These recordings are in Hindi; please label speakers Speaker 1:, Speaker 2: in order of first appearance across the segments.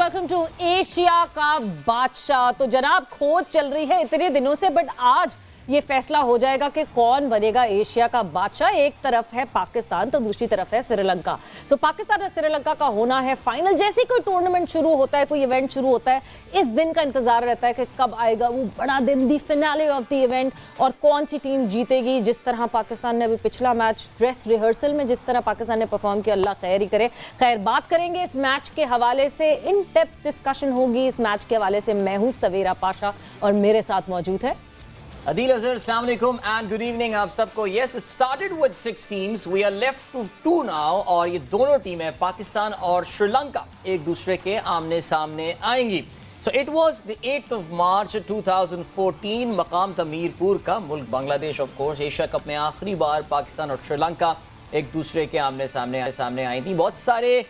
Speaker 1: वेलकम टू एशिया का बादशाह। तो जनाब खोज चल रही है इतने दिनों से, बट आज ये फैसला हो जाएगा कि कौन बनेगा एशिया का बादशाह। एक तरफ है पाकिस्तान तो दूसरी तरफ है श्रीलंका। तो पाकिस्तान और श्रीलंका का होना है फाइनल। जैसे कोई टूर्नामेंट शुरू होता है, कोई इवेंट शुरू होता है, इस दिन का इंतजार रहता है कि कब आएगा वो बड़ा दिन, दी फिनाले ऑफ द इवेंट, और कौन सी टीम जीतेगी। जिस तरह पाकिस्तान ने अभी पिछला मैच ड्रेस रिहर्सल में जिस तरह पाकिस्तान ने परफॉर्म किया, अल्लाह खैर ही करे। खैर, बात करेंगे इस मैच के हवाले से, इन डेप्थ डिस्कशन होगी इस मैच के हवाले से। मैं हूं सवेरा पाशा और मेरे साथ मौजूद है
Speaker 2: Adil Azhar, Assalamu alaikum and good evening आप सबको। Yes, it started with 6 teams. We are left to 2 now और ये दोनों टीमें पाकिस्तान और श्रीलंका एक दूसरे के आमने सामने आएंगी। So it was the 8th of March 2014, मकाम था मीरपुर का, मुल्क Bangladesh of course. Asia cup में आखिरी बार पाकिस्तान और श्रीलंका एक दूसरे के आमने सामने आई थी। बहुत सारे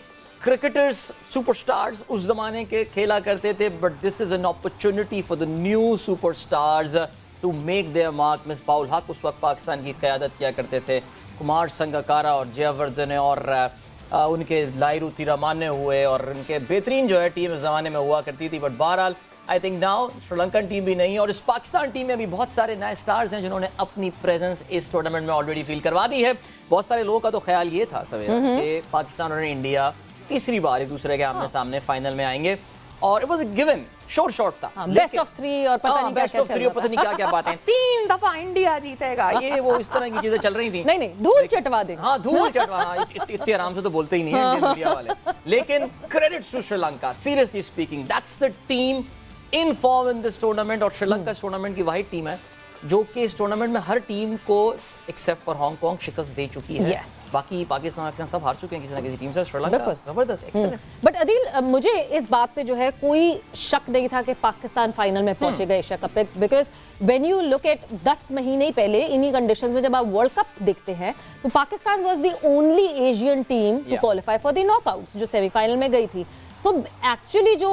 Speaker 2: क्रिकेटर्स, सुपरस्टार्स उस जमाने के खेला करते थे, but this is an opportunity for the new superstars to make their mark. Misbahul Haq उस वक्त पाकिस्तान की क़यादत किया करते थे, कुमार संगकारा और जयवर्धन और उनके लाइरू तिरामाने हुए, और उनके बेहतरीन जो है टीम उस ज़माने में हुआ करती थी। बट बहरहाल I think now Sri Lankan team भी नहीं है, और इस पाकिस्तान टीम में भी बहुत सारे नए स्टार्स हैं जिन्होंने अपनी प्रेजेंस इस टूर्नामेंट में ऑलरेडी फील करवा दी है। बहुत सारे लोगों का तो ख्याल ये था सवेरा कि पाकिस्तान और इंडिया तीसरी बार एक दूसरे के आमने सामने फाइनल में आएंगे, और it was a given, short था।
Speaker 1: बेस्ट ऑफ 3 और पता नहीं
Speaker 2: बेस्ट ऑफ 3 और पता नहीं क्या बातें, 3 दफा इंडिया जीतेगा, ये वो इस तरह की चीजें चल रही थी।
Speaker 1: नहीं धूल चटवा दे।
Speaker 2: हाँ, धूल चटवा, इतने आराम से तो बोलते ही नहीं है इंडियन मीडिया वाले। लेकिन credits to Sri Lanka, seriously speaking, that's the team in form in this tournament. और श्रीलंका इस टूर्नामेंट की वही टीम है जो कि इस टूर्नामेंट में हर टीम को एक्सेप्ट फॉर हांगकांग शिकस्त दे चुकी है। बाकी पाकिस्तान सब हार चुके हैं किसी ना किसी टीम से। श्रीलंका जबरदस्त, एक्सीलेंट।
Speaker 1: बट अदील, मुझे इस बात पे जो है कोई शक नहीं था कि पाकिस्तान फाइनल में पहुंचेगा एशिया कप पे, because when you look at 10 महीने पहले इन्हीं कंडीशंस में जब आप वर्ल्ड कप देखते हैं तो Pakistan was the only Asian team to qualify for the knockouts, जो सेमीफाइनल में गई थी। सो एक्चुअली जो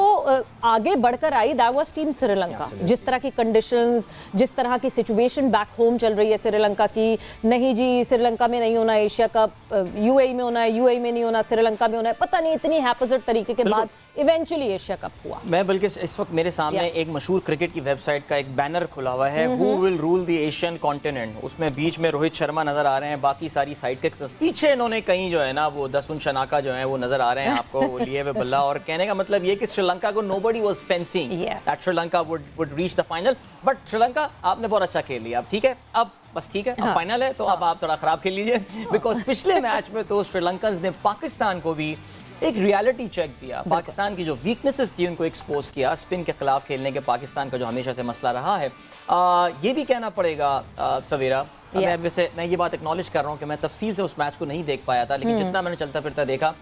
Speaker 1: आगे बढ़कर आई, दैट वाज टीम श्रीलंका। जिस तरह की कंडीशंस, जिस तरह की सिचुएशन बैक होम चल रही है श्रीलंका की, नहीं जी श्रीलंका में नहीं होना एशिया कप, यूएई में होना है, यूएई में नहीं होना, श्रीलंका में होना है, पता नहीं इतनी हैपजर्ड तरीके के बाद इवेंचुअली एशिया कप हुआ।
Speaker 2: मैं बल्कि इस वक्त मेरे सामने एक मशहूर क्रिकेट की वेबसाइट का एक बैनर खुला हुआ है, who will rule the Asian continent. उसमें बीच में रोहित शर्मा नजर आ रहे हैं, बाकी सारी साइड के पीछे इन्होंने कहीं जो है ना वो दसुन शनाका जो है वो नजर आ रहे हैं आपको लिए हुए बल्ला। और कहने का मतलब ये कि श्रीलंका को nobody was fencing that Sri Lanka would reach the final, but Sri Lanka आपने बहुत अच्छा खेल लिया। अब ठीक है, अब बस ठीक है, अब फाइनल है तो अब आप थोड़ा खराब खेल लीजिए, बिकॉज पिछले मैच में तो श्रीलंकन्स ने पाकिस्तान को भी एक रियलिटी चेक दिया। पाकिस्तान की जो वीकनेसेस थी उनको एक्सपोज किया। स्पिन के खिलाफ खेलने के पाकिस्तान का जो हमेशा से मसला रहा है, ये भी कहना पड़ेगा सवेरा, मैं ये बात एक्नॉलेज कर रहा हूँ कि मैं तफसील से उस मैच को नहीं देख पाया था, लेकिन जितना मैंने चलता फिरता देखा,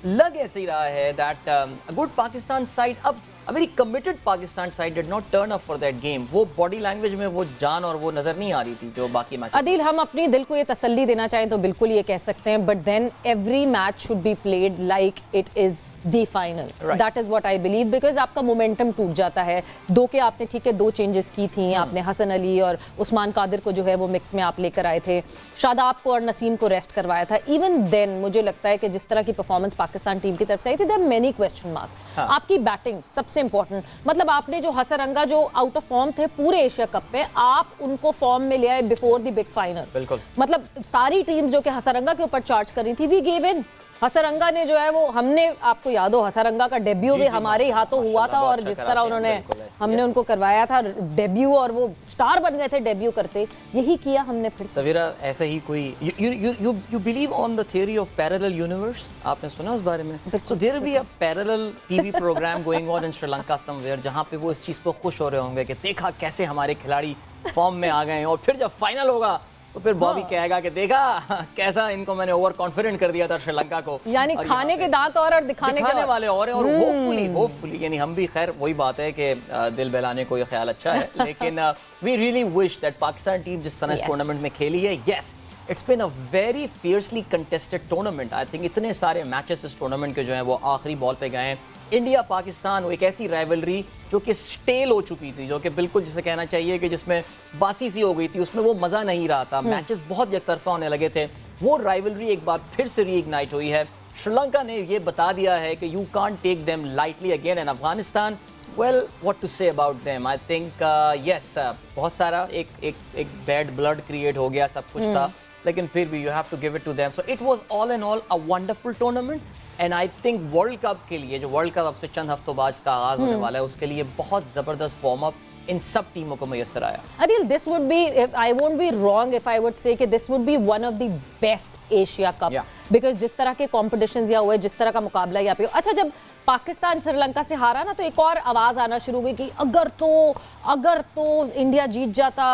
Speaker 2: लग ऐसे ही रहा है that a good Pakistan side, अब a very committed Pakistan side did not turn up for that game. वो बॉडी लैंग्वेज में वो जान और वो नजर नहीं आ रही थी जो बाकी मैच।
Speaker 1: अदील, हम अपनी दिल को ये तसल्ली देना चाहें तो बिल्कुल ये कह सकते हैं, but then every match should be played like it is the final. That is what I believe, because आपका मोमेंटम टूट जाता है। दो के आपने ठीक है 2 चेंजेस की थी, आपने हसन अली और उस्मान कादिर को जो है वो मिक्स में आप लेकर आए थे, शादाब को और नसीम को रेस्ट करवाया था। इवन देन मुझे लगता है कि जिस तरह की परफॉर्मेंस पाकिस्तान टीम की तरफ से आई थी, there are many question marks. आपकी बैटिंग सबसे इंपॉर्टेंट, मतलब आपने जो हसरंगा जो आउट ऑफ फॉर्म थे पूरे एशिया कप पे, आप उनको फॉर्म में ले आए बिफोर द बिग फाइनल।
Speaker 2: बिल्कुल,
Speaker 1: मतलब सारी टीम्स जो कि हसरंगा के ऊपर चार्ज कर रही थी, वी गेव इन। हसरंगा ने जो है वो, हमने, आपको याद हो हसरंगा का डेब्यू भी हमारे ही हाथों हुआ था, और जिस तरह उन्होंने हमने उनको करवाया था डेब्यू, और वो स्टार बन गए थे डेब्यू करते, यही किया हमने फिर।
Speaker 2: सवेरा, ऐसा ही कोई you believe on the theory of parallel universe, आपने सुना उस बारे में? So there will be a parallel TV programme going on in Sri Lanka somewhere, जहां पे वो इस चीज पर खुश हो रहे होंगे कि देखा कैसे हमारे खिलाड़ी फॉर्म में आ गए हैं, और फिर जब फाइनल होगा तो फिर बॉबी कहेगा कि देखा कैसा इनको मैंने ओवर कॉन्फिडेंट कर दिया था श्रीलंका को।
Speaker 1: यानी खाने के दांत और दिखाने
Speaker 2: वाले और होपफुली यानी हम भी, खैर वही बात है कि दिल बहलाने को ये ख्याल अच्छा है, लेकिन we really wish that Pakistan team जिस तरह इस टूर्नामेंट में खेली है, yes it's been a very fiercely contested tournament. I think इतने सारे मैचेस इस टूर्नामेंट के जो हैं वो आखिरी बॉल पे गए हैं। इंडिया पाकिस्तान वो एक ऐसी राइवलरी जो कि स्टेल हो चुकी थी, जो कि बिल्कुल जिसे कहना चाहिए कि जिसमें बासी सी हो गई थी, उसमें वो मज़ा नहीं रहा था, मैचेस बहुत एकतरफा होने लगे थे। वो राइवलरी एक बार फिर से रीइग्नाइट हुई है श्रीलंका ने ये बता दिया है कि you can't take them lightly again and Afghanistan well what to say about them I think yes बहुत सारा एक बैड ब्लड क्रिएट हो गया सब कुछ था लेकिन फिर भी you have to give it to them so it was all in all a wonderful tournament and I think world cup के लिए जो वर्ल्ड कप अब से चंद हफ्तों बाद का आगाज होने वाला है उसके लिए बहुत जबरदस्त वार्म अप इन सब टीमों को मैसर आया
Speaker 1: Adil, this would be, I won't be wrong if I would say कि this would be one of the best Asia Cup.
Speaker 2: Yeah.
Speaker 1: Because जिस तरह के competitions यहाँ हुए, जिस तरह का मुकाबला यहाँ पे हुआ. अच्छा जब पाकिस्तान श्रीलंका से हारा ना तो एक और आवाज आना शुरू हुई कि अगर तो इंडिया जीत जाता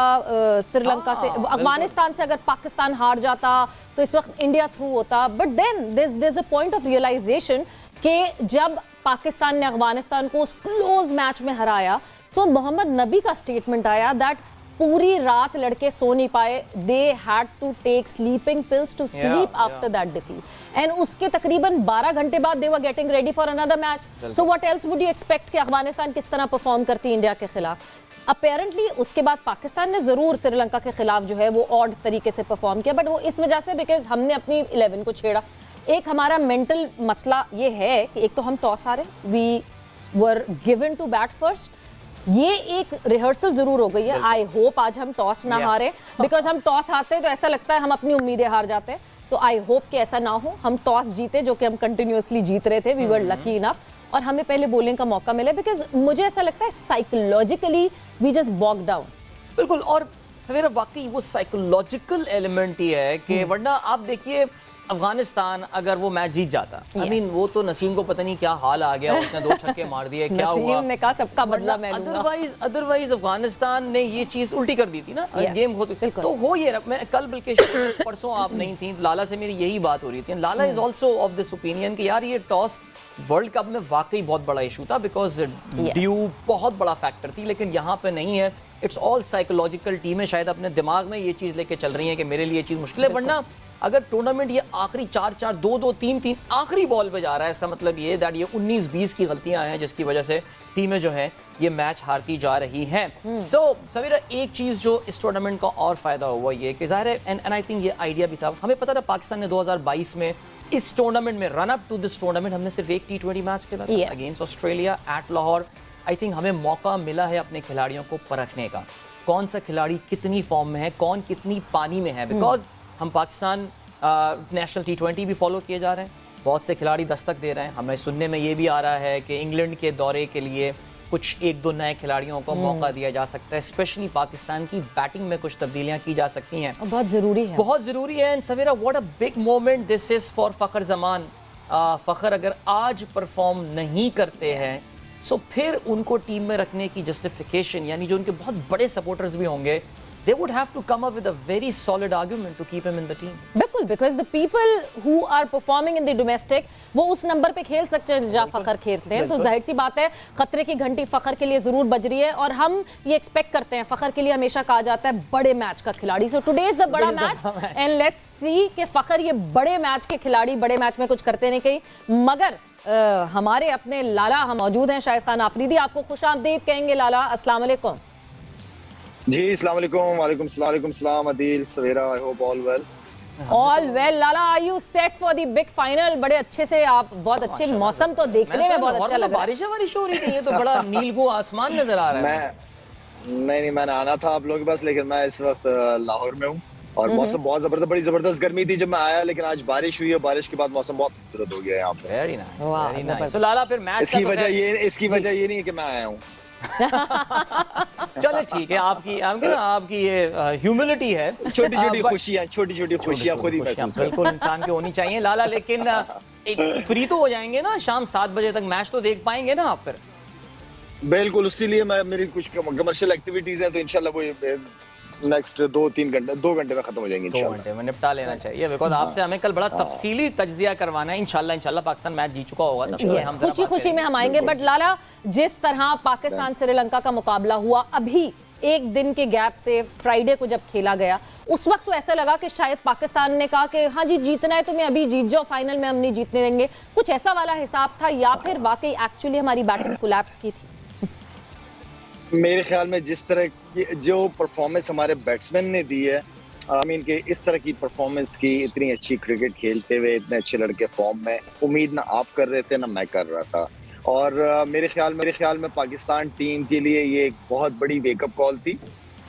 Speaker 1: श्रीलंका से, अफगानिस्तान से अगर पाकिस्तान हार जाता तो इस वक्त इंडिया थ्रू होता. But then there's a point of realization कि जब पाकिस्तान ने अफगानिस्तान को उस क्लोज मैच में हराया सो मोहम्मद नबी का स्टेटमेंट आया दैट पूरी रात लड़के सो नहीं पाए, they had to take sleeping pills to sleep after that defeat and उसके तकरीबन 12 घंटे बाद they were getting ready for another match. So what else would you expect कि अफगानिस्तान किस तरह परफॉर्म करती इंडिया के खिलाफ. अपेरेंटली उसके बाद पाकिस्तान ने जरूर श्रीलंका के खिलाफ जो है वो ऑड तरीके से परफॉर्म किया बट वो इस वजह से बिकॉज हमने अपनी 11 को छेड़ा. एक हमारा मेंटल मसला ये है कि एक तो हम टॉस हारे, we were given to bat first. ये एक रिहर्सल जरूर हो गई है. आई होप आज हम टॉस ना हारे बिकॉज हम टॉस हारते हैं तो ऐसा लगता है हम अपनी उम्मीदें हार जाते हैं. सो आई होप कि ऐसा ना हो, हम टॉस जीते जो कि हम कंटिन्यूअसली जीत रहे थे. वी वर लकी इनफ और हमें पहले बॉलिंग का मौका मिला बिकॉज मुझे ऐसा लगता है psychologically we just bog down.
Speaker 2: बिल्कुल. और सवेरा वाकई वो साइकोलॉजिकल एलिमेंट ही है कि वरना आप देखिए अफगानिस्तान अगर वो मैच जीत जाता आई मीन वो तो नसीम को पता नहीं क्या हाल आ गया, उसने 2 छक्के मार दिए, क्या हुआ,
Speaker 1: नसीम ने कहा सबका बदला मैं लूंगा.
Speaker 2: अदरवाइज अफगानिस्तान ने ये चीज उल्टी कर दी थी ना. गेम होती तो हो ये मैं कल बल्कि परसों आप नहीं थी लाला से मेरी यही बात हो रही थी. Lala is also of this opinion कि यार ये टॉस वर्ल्ड कप में वाकई बहुत बड़ा इशू था बिकॉज ड्यू बहुत बड़ा फैक्टर थी लेकिन यहाँ पे नहीं है. It's all psychological. टीमें शायद अपने दिमाग में ये चीज लेके चल रही हैं कि मेरे लिए ये चीज मुश्किल है. वरना अगर टूर्नामेंट ये आखिरी 4-4 2-2 3-3 आखिरी बॉल पे जा रहा है इसका मतलब ये दैट ये 19-20 की गलतियां हैं जिसकी वजह से टीमें जो हैं ये मैच हारती जा रही हैं. सो सवेरा एक चीज जो इस टूर्नामेंट का और फायदा हुआ ये कि जाहिर है एंड आई थिंक ये आइडिया भी था, हमें पता था पाकिस्तान ने 2022 में इस टूर्नामेंट में run up to this tournament हमने सिर्फ एक T20 मैच खेला against Australia at Lahore. I think हमें मौका मिला है अपने खिलाड़ियों को परखने का, कौन सा खिलाड़ी कितनी फॉर्म में है, कौन कितनी पानी में है. बिकॉज हम पाकिस्तान नेशनल T20 भी फॉलो किए जा रहे हैं, बहुत से खिलाड़ी दस्तक दे रहे हैं. हमें सुनने में ये भी आ रहा है कि इंग्लैंड के दौरे के लिए कुछ 1-2 नए खिलाड़ियों को मौका दिया जा सकता है. स्पेशली पाकिस्तान की बैटिंग में कुछ तब्दीलियां की जा सकती हैं,
Speaker 1: बहुत ज़रूरी है,
Speaker 2: बहुत ज़रूरी है. And Savera what a big moment this is for Fakhar Zaman. Fakhar अगर आज परफॉर्म नहीं करते हैं सो फिर उनको टीम में रखने की जस्टिफिकेशन यानी जो उनके बहुत बड़े सपोर्टर्स भी होंगे they would have to come up with a very solid argument to keep him in the team.
Speaker 1: बिल्कुल, because the people who are performing in the domestic वो उस नंबर पे खेल सकते हैं जहाँ फ़खर खेलते हैं. तो जाहिर सी बात है खतरे की घंटी फ़खर के लिए जरूर बज रही है और हम ये एक्सपेक्ट करते हैं. फ़खर के लिए हमेशा कहा जाता है बड़े मैच का खिलाड़ी. सो टुडे इज द बड़ा मैच एंड लेट्स सी कि फ़खर ये बड़े मैच के खिलाड़ी बड़े मैच में कुछ करते नहीं कहीं. मगर हमारे अपने लाला हम मौजूद हैं, शाहिद खान आफरीदी. आपको खुशामदीद कहेंगे लाला. अस्सलाम वालेकुम.
Speaker 3: जी अस्सलाम वालेकुम. वालेकुम सलाम Adeel, Savera. I hope all well.
Speaker 1: All well. Lala are you set for the big final? बड़े अच्छे से आप, बहुत अच्छे मौसम तो देखने में बहुत अच्छा लग रहा है.
Speaker 2: बारिश हो रही थी, ये तो बड़ा नीलगो आसमान नजर आ रहा है.
Speaker 3: नहीं मैंने आना था आप लोगों के पास लेकिन मैं इस वक्त लाहौर में हूँ और मौसम बहुत जबरदस्त, बड़ी जबरदस्त गर्मी थी जब मैं आया लेकिन आज बारिश हुई है. बारिश के बाद मौसम बहुत खूबसूरत हो गया यहाँ पे.
Speaker 2: Very nice, very nice. So Lala फिर मैच
Speaker 3: इसकी वजह ये नहीं है कि मैं आया हूँ.
Speaker 2: चलो ठीक है, आपकी ये ह्यूमिलिटी है.
Speaker 3: छोटी छोटी खुशियां खुद ही महसूस
Speaker 2: बिल्कुल इंसान की होनी चाहिए लाला. लेकिन फ्री तो हो जाएंगे ना शाम 7 बजे तक, मैच तो देख पाएंगे ना आप फिर?
Speaker 3: बिल्कुल, उसी लिए मेरी कुछ कमर्शियल एक्टिविटीज हैं तो इंशाल्लाह वो नेक्स्ट 2-3 घंटे 2 घंटे में खत्म हो जाएंगे.
Speaker 2: 2 घंटे में निपटा लेना चाहिए बिकॉज आपसे हमें कल बड़ा तफसीली तज्जिया करवाना है. इंशाल्लाह पाकिस्तान मैच जीत चुका होगा
Speaker 1: तो खुशी में हम आएंगे. बट लाला जिस तरह पाकिस्तान श्रीलंका का मुकाबला हुआ अभी एक दिन के गैप से फ्राइडे को जब खेला गया उस वक्त तो ऐसा लगा कि शायद पाकिस्तान ने कहा कि हाँ जी जीतना है तुम्हें अभी जीत जाओ, फाइनल में हम नहीं जीतने देंगे. कुछ ऐसा वाला हिसाब था या फिर वाकई एक्चुअली हमारी बैटिंग कोलैप्स की थी?
Speaker 3: मेरे ख्याल में जिस तरह की जो परफॉर्मेंस हमारे बैट्समैन ने दी है आई मीन कि इस तरह की परफॉर्मेंस की, इतनी अच्छी क्रिकेट खेलते हुए इतने अच्छे लड़के फॉर्म में, उम्मीद ना आप कर रहे थे ना मैं कर रहा था। और मेरे ख्याल में पाकिस्तान टीम के लिए ये एक बहुत बड़ी वेकअप कॉल थी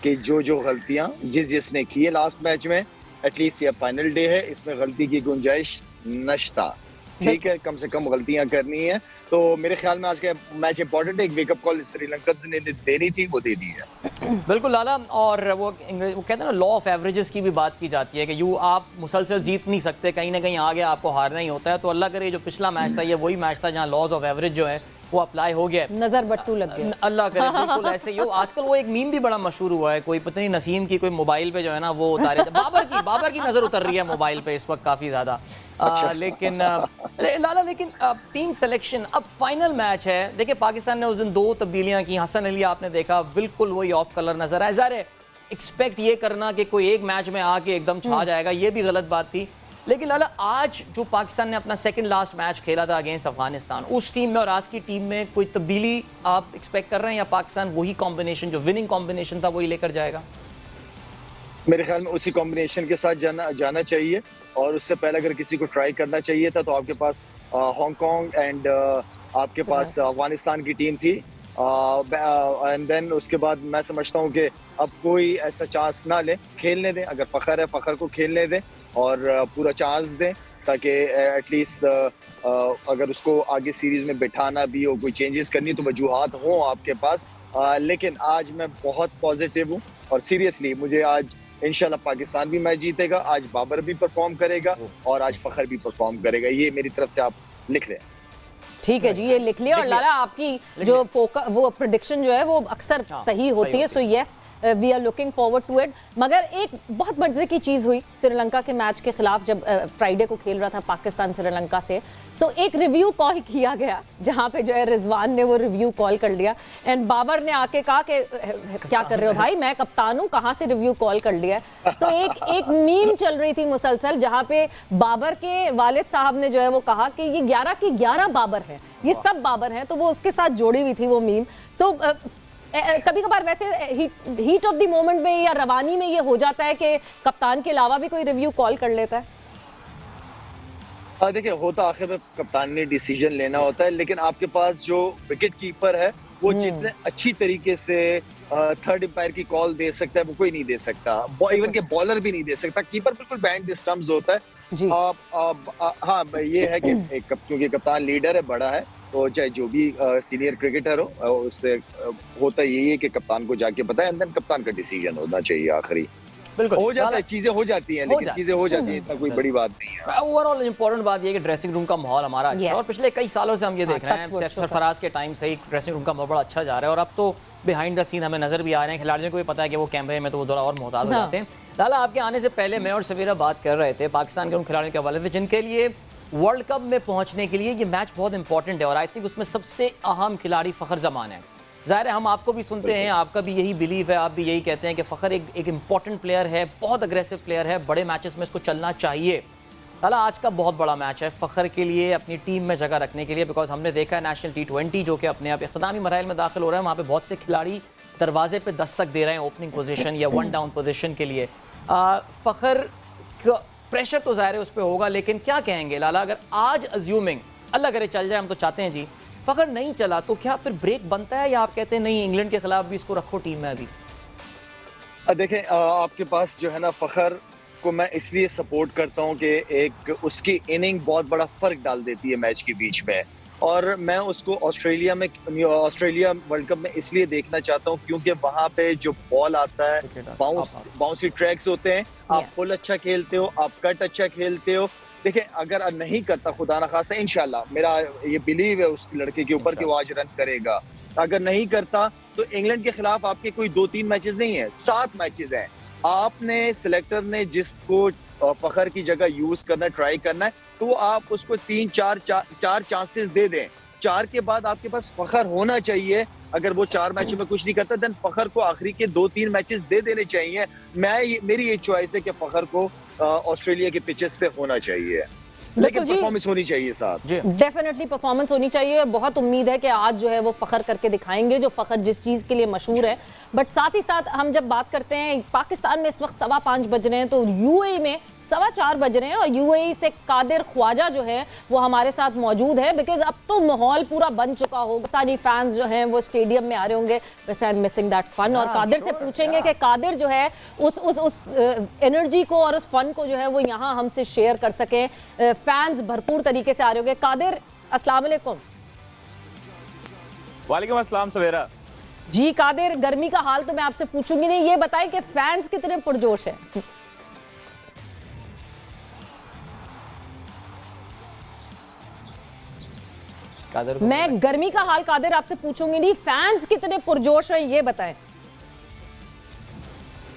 Speaker 3: कि जो गलतियां जिसने की है लास्ट मैच में, एटलीस्ट ये फाइनल डे है, इसमें गलती की गुंजाइश नश्ता, ठीक है, कम से कम गलतियां करनी है। तो मेरे ख्याल में आज का मैच इंपॉर्टेंट है, एक वेकअप कॉल श्रीलंका ने देनी थी, वो दे दी है।
Speaker 2: बिल्कुल लाला, और वो कहते हैं ना, लॉ ऑफ एवरेजेस की भी बात की जाती है कि आप मुसलसल जीत नहीं सकते, कहीं ना कहीं आगे आपको हारना ही होता है। तो अल्लाह करे जो पिछला मैच था ये वही मैच था जहाँ लॉज ऑफ एवरेज जो है वो अप्लाई हो गया,
Speaker 1: नजर बट्टू लग गया।
Speaker 2: अल्लाह करे बिल्कुल ऐसे ही हो। आजकल वो एक मीम भी बड़ा मशहूर हुआ है, कोई पता नहीं नसीम की कोई मोबाइल पे जो है ना वो उतारे बाबर की नजर उतर रही है मोबाइल पे इस वक्त काफी ज्यादा। लेकिन लाला, लेकिन टीम सिलेक्शन, अब फाइनल मैच है। देखिए पाकिस्तान ने उस दिन 2 तब्दीलियां की, हसन अली आपने देखा बिल्कुल वही ऑफ कलर नजर आया। ज़ाहिर है एक्सपेक्ट ये करना कि कोई एक मैच में आके एकदम छा जाएगा, ये भी गलत बात थी। लेकिन लाला, आज जो पाकिस्तान ने अपना सेकंड लास्ट मैच खेला था अगेंस्ट अफगानिस्तान, उस टीम में और आज की टीम में कोई तब्दीली आप एक्सपेक्ट कर रहे हैं, या पाकिस्तान वही कॉम्बिनेशन जो विनिंग कॉम्बिनेशन था वही लेकर जाएगा?
Speaker 3: मेरे ख्याल में उसी कॉम्बिनेशन के साथ जाना चाहिए, और उससे पहले अगर किसी को ट्राई करना चाहिए था तो आपके पास हांगकांग एंड आपके पास अफगानिस्तान की टीम थी, एंड देन उसके बाद मैं समझता हूँ कि अब कोई ऐसा चांस ना ले, खेलने दें। अगर फ़खर है, फ़खर को खेलने दें और पूरा चांस दें, ताकि एटलीस्ट अगर उसको आगे सीरीज में बिठाना भी हो, कोई चेंजेस करनी तो वजूहात हो आपके पास। लेकिन आज मैं बहुत पॉजिटिव हूँ, और सीरियसली मुझे आज इंशाल्लाह पाकिस्तान भी मैच जीतेगा, आज बाबर भी परफॉर्म करेगा और आज फ़खर भी परफॉर्म करेगा। ये मेरी तरफ से आप लिख लें।
Speaker 1: ठीक है जी, ये लिख लिया। और लाला, आपकी जो वो प्रेडिक्शन जो है वो अक्सर सही होती है, so yes we are looking forward to it. मगर एक बहुत मजे की चीज हुई श्रीलंका के मैच के खिलाफ, जब फ्राइडे को खेल रहा था पाकिस्तान श्रीलंका से, सो एक रिव्यू कॉल किया गया जहां पे जो है रिजवान ने वो रिव्यू कॉल कर लिया, एंड बाबर ने आके कहा कि क्या कर रहे हो भाई, मैं कप्तान हूं, कहां से रिव्यू कॉल कर लिया। सो एक मीम चल रही थी मुसलसल, जहां पे बाबर के वालिद साहब ने जो है वो कहा कि ये 11 की 11 बाबर है, ये सब बाबर हैं, तो वो उसके साथ जोड़ी हुई थी वो मीम। सो कभी कभार वैसे हीट ऑफ द मोमेंट में या रवानी में ये हो जाता है कि कप्तान के अलावा भी कोई रिव्यू कॉल कर लेता है।
Speaker 3: देखिए, होता आखिर में कप्तान ने डिसीजन लेना होता है, लेकिन आपके पास जो विकेट कीपर है वो जितने अच्छी तरीके से थर्ड एम्पायर की कॉल दे सकता है वो कोई नहीं दे सकता, इवन के बॉलर भी नहीं दे सकता। कीपर बिल्कुल बैंड द स्टंप्स होता है जी। हाँ, ये है कि क्योंकि कप्तान लीडर है, बड़ा है, तो चाहे जो भी सीनियर क्रिकेटर हो, उससे होता यही है कि कप्तान को जाके पता है, अंदर कप्तान का डिसीजन होना चाहिए आखिरी। बिल्कुल हो जाता है, चीजें हो जाती हैं, लेकिन चीजें हो जाती हैं, इतना कोई बड़ी बात नहीं है।
Speaker 2: ओवरऑल इंपॉर्टेंट बात ये है कि ड्रेसिंग रूम का माहौल हमारा अच्छा है, और पिछले कई सालों से हम ये देख रहे हैं, सरफराज के टाइम से ही ड्रेसिंग रूम का माहौल बड़ा अच्छा जा रहा है, और अब तो बिहाइंड द सीन हमें नजर भी आ रहे हैं। खिलाड़ियों को भी पता है कि वो कैमरे में तो वो थोड़ा और मोहतात हो जाते हैं। लाला, आपके आने से पहले मैं और सवेरा बात कर रहे थे पाकिस्तान के उन खिलाड़ियों के हवाले से जिनके लिए वर्ल्ड कप में पहुंचने के लिए ये मैच बहुत इंपॉर्टेंट है, और आई थिंक उसमें सबसे अहम खिलाड़ी फ़खर जमान है। ज़ाहिर है हम आपको भी सुनते हैं, आपका भी यही बिलीव है, आप भी यही कहते हैं कि फ़खर एक इंपॉर्टेंट प्लेयर है, बहुत अग्रेसिव प्लेयर है, बड़े मैचेस में इसको चलना चाहिए। लाला, आज का बहुत बड़ा मैच है फ़खर के लिए, अपनी टीम में जगह रखने के लिए, बिकॉज हमने देखा है नेशनल T20 जो कि अपने आप इख्तितामी मराइल में दाखिल हो रहा है, वहाँ पे बहुत से खिलाड़ी दरवाजे पे दस्तक दे रहे हैं ओपनिंग पोजीशन या वन डाउन पोजीशन के लिए। फ़खर का प्रेशर तो ज़ाहिर है उस पर होगा, लेकिन क्या कहेंगे लाला, अगर आज अज्यूमिंग अल्लाह करे चल जाए, हम तो चाहते हैं जी, फ़खर नहीं चला तो क्या फिर ब्रेक बनता है, या आप कहते हैं नहीं इंग्लैंड के खिलाफ भी इसको रखो टीम में? अभी
Speaker 3: देखें, आपके पास जो है ना, फ़खर को मैं इसलिए सपोर्ट करता हूं कि एक उसकी इनिंग बहुत बड़ा फर्क डाल देती है मैच के बीच में, और मैं उसको ऑस्ट्रेलिया वर्ल्ड कप में इसलिए देखना चाहता हूं क्योंकि वहां पे जो बॉल आता है, बाउंसी ट्रैक्स होते हैं, आप फुल अच्छा खेलते हो, आप कट अच्छा खेलते हो। देखिए, अगर नहीं करता, खुदा ना खास्ता, इंशाल्लाह मेरा ये बिलीव है उस लड़के के ऊपर कि वो आज रन करेगा, अगर नहीं करता तो इंग्लैंड के खिलाफ आपके कोई 2-3 मैचेस नहीं है, 7 मैचेस हैं। आपने सिलेक्टर ने जिसको फ़खर की जगह यूज करना ट्राई करना है, तो वो आप उसको 3-4 चांसेस दे दें। 4 के बाद आपके पास फ़खर होना चाहिए। अगर वो 4 मैचों में कुछ नहीं करता, देन फ़खर को आखिरी के 2-3 मैचेस दे देने चाहिए। मेरी ये चॉइस है कि फ़खर को ऑस्ट्रेलिया के पिचेस पे होना चाहिए। लेकिन
Speaker 1: जी।
Speaker 3: परफॉर्मेंस होनी चाहिए साथ।
Speaker 2: जी
Speaker 1: डेफिनेटली परफॉर्मेंस होनी चाहिए। बहुत उम्मीद है कि आज जो है वो फखर करके दिखाएंगे, जो फखर जिस चीज़ के लिए मशहूर है। बट साथ ही साथ हम जब बात करते हैं, पाकिस्तान में इस वक्त 5:15 बज रहे हैं, तो यूएई में 4:15 बज रहे हैं, और यूएई से कादिर ख्वाजा जो है वो हमारे साथ मौजूद है। बिकॉज अब तो माहौल पूरा बन चुका होगा, पाकिस्तानी फैंस जो हैं वो स्टेडियम में आ रहे होंगे। वैसे I am missing that fun. और कादिर से पूछेंगे कि कादिर जो है उस एनर्जी को और उस फन को जो है वो यहाँ हमसे शेयर कर सकें। फैंस भरपूर तरीके से आ रहे होंगे। कादिर, अस्सलाम वालेकुम।
Speaker 4: वालेकुम अस्सलाम सवेरा।
Speaker 1: जी कादिर, गर्मी का हाल तो मैं आपसे पूछूंगी नहीं, ये बताएं कि फैंस कितने पुरजोश हैं।
Speaker 2: कादर
Speaker 1: मैं गर्मी का हाल कादिर आपसे पूछूंगी नहीं, फैंस कितने पुरजोश हैं ये बताएं।